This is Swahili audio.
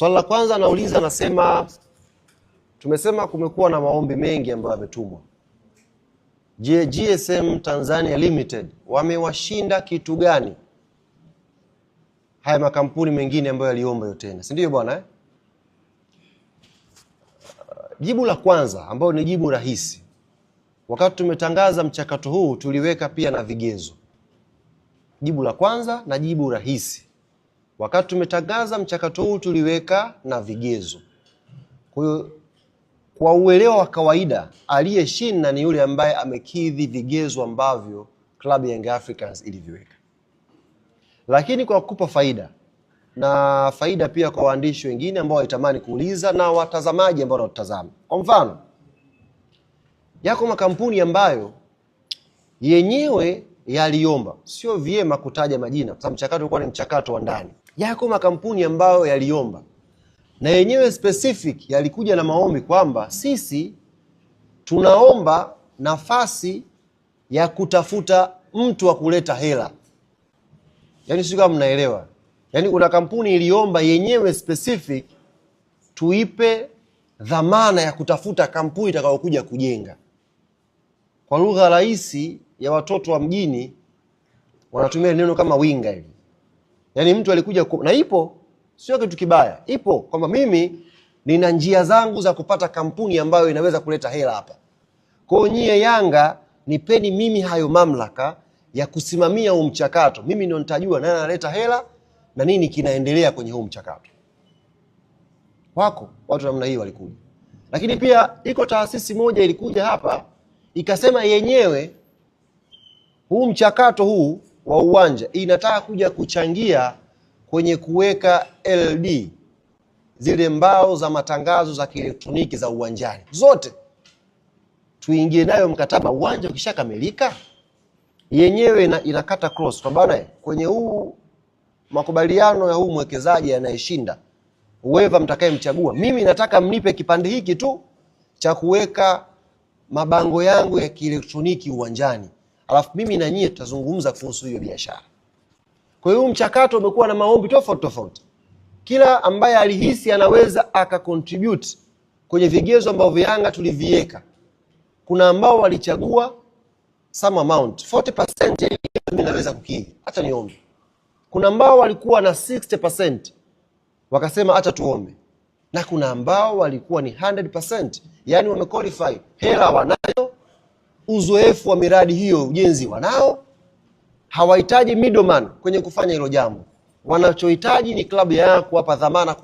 Swali la kwanza nauliza, nasema tumesema kumekuwa na maombi mengi ambayo yametumwa. Je, GSM Tanzania Limited wamewashinda kitu gani haya makampuni mengine ambayo yaliomba yote tena? Si ndio bwana eh? Jibu la kwanza ambalo ni jibu rahisi. Wakati tumetangaza mchakato huu tuliweka pia na vigezo. Jibu la kwanza na jibu rahisi. Wakati tumetangaza mchakato huu tuliweka na vigezo. Kwa hiyo kwa uelewa wa kawaida aliyeshinda ni yule ambaye amekidhi vigezo ambavyo klabu ya Young Africans iliviweka. Lakini kwa kukupa faida na faida pia kwa waandishi wengine ambao waitamani kuuliza na watazamaji ambao wanatazama. Kwa mfano, yako makampuni ambayo yenyewe yaliomba, sio vyema kutaja majina kwa sababu mchakato ulikuwa ni mchakato wa ndani. Yako makampuni ambayo yaliomba na yenyewe specific yalikuja na maombi kwamba sisi tunaomba nafasi ya kutafuta mtu wa kuleta hela. Yaani sio kama mnaelewa. Yaani kuna kampuni iliomba yenyewe specific tuipe dhamana ya kutafuta kampuni itakayokuja kujenga. Kwa lugha rahisi ya watoto wa mjini wanatumia neno kama winga hivi. Yaani mtu alikuja na ipo, sio kitu kibaya. Ipo kwamba mimi nina njia zangu za kupata kampuni ambayo inaweza kuleta hela hapa. Kwa hiyo nyie Yanga nipeni mimi hayo mamlaka ya kusimamia huu mchakato. Mimi ndio nitajua nani analeta hela na nini kinaendelea kwenye huu mchakato. Wako watu namna hiyo walikuja. Lakini pia iko taasisi moja ilikuja hapa ikasema yenyewe huu mchakato huu wa uwanja inataka kuja kuchangia kwenye kuweka LED, zile mbao za matangazo za kielektroniki za uwanjani zote, tuingie nayo mkataba. Uwanja ukishakamilika yenyewe inakata cross kwa bana, kwenye huu makubaliano ya huu mwekezaji anayeshinda, whoever mtakayemchagua, mimi nataka mnipe kipande hiki tu cha kuweka mabango yangu ya kielektroniki uwanjani, alafu mimi na nyie tutazungumza kuhusu hiyo biashara. Kwa hiyo mchakato umekuwa na maombi tofauti. Kila ambaye alihisi anaweza akacontribute kwenye vigezo ambavyo Yanga tuliviweka. Kuna ambao walichagua some amount 40% mimi naweza kukidhi, acha niombe. Kuna ambao walikuwa na 60% wakasema acha tuombe. Na kuna ambao walikuwa ni 100%, yani wamequalify, hela wanayo, uzoefu wa miradi hiyo ujenzi wanao, hawahitaji middleman kwenye kufanya hilo jambo. Wanachohitaji ni klabu yao kuwapa dhamana